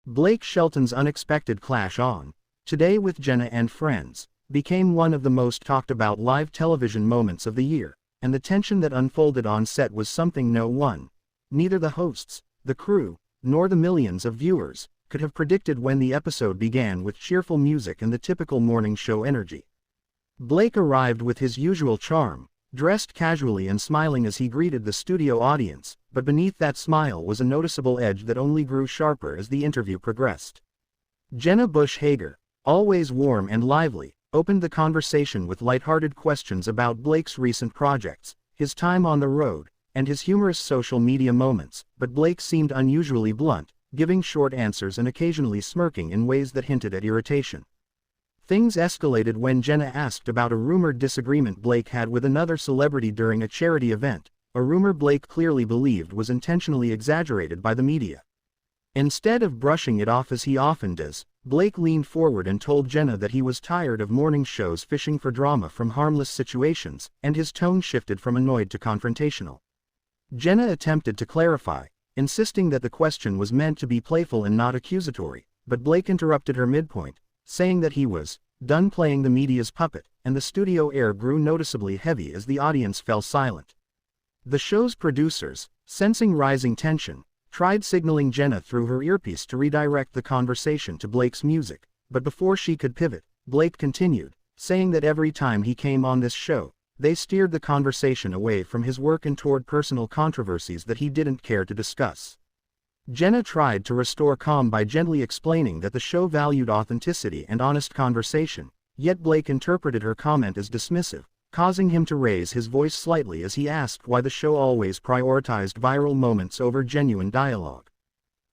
Blake Shelton's unexpected clash on Today with Jenna and Friends became one of the most talked about live television moments of the year, and the tension that unfolded on set was something neither the hosts, the crew, nor the millions of viewers could have predicted when the episode began with cheerful music and the typical morning show energy. Blake arrived with his usual charm, dressed casually and smiling as he greeted the studio audience, but beneath that smile was a noticeable edge that only grew sharper as the interview progressed. Jenna Bush Hager, always warm and lively, opened the conversation with lighthearted questions about Blake's recent projects, his time on the road, and his humorous social media moments, but Blake seemed unusually blunt, giving short answers and occasionally smirking in ways that hinted at irritation. Things escalated when Jenna asked about a rumored disagreement Blake had with another celebrity during a charity event, a rumor Blake clearly believed was intentionally exaggerated by the media. Instead of brushing it off as he often does, Blake leaned forward and told Jenna that he was tired of morning shows fishing for drama from harmless situations, and his tone shifted from annoyed to confrontational. Jenna attempted to clarify, insisting that the question was meant to be playful and not accusatory, but Blake interrupted her midpoint, saying that he was done playing the media's puppet, and the studio air grew noticeably heavy as the audience fell silent. The show's producers, sensing rising tension, tried signaling Jenna through her earpiece to redirect the conversation to Blake's music, but before she could pivot, Blake continued, saying that every time he came on this show, they steered the conversation away from his work and toward personal controversies that he didn't care to discuss. Jenna tried to restore calm by gently explaining that the show valued authenticity and honest conversation, yet Blake interpreted her comment as dismissive, causing him to raise his voice slightly as he asked why the show always prioritized viral moments over genuine dialogue.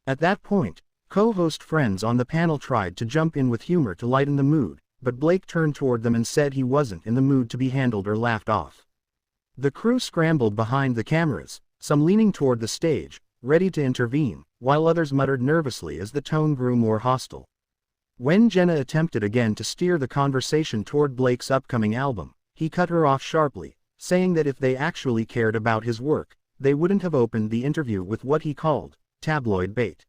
At that point, co-host friends on the panel tried to jump in with humor to lighten the mood, but Blake turned toward them and said he wasn't in the mood to be handled or laughed off. The crew scrambled behind the cameras, some leaning toward the stage, ready to intervene, while others muttered nervously as the tone grew more hostile. When Jenna attempted again to steer the conversation toward Blake's upcoming album, he cut her off sharply, saying that if they actually cared about his work, they wouldn't have opened the interview with what he called tabloid bait.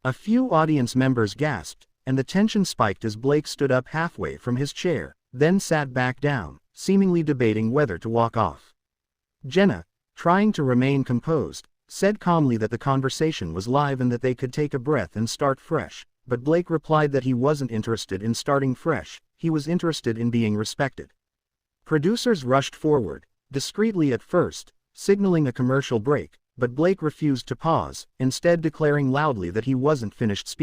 A few audience members gasped, and the tension spiked as Blake stood up halfway from his chair, then sat back down, seemingly debating whether to walk off. Jenna, trying to remain composed, said calmly that the conversation was live and that they could take a breath and start fresh, but Blake replied that he wasn't interested in starting fresh, he was interested in being respected. Producers rushed forward, discreetly at first, signaling a commercial break, but Blake refused to pause, instead declaring loudly that he wasn't finished speaking.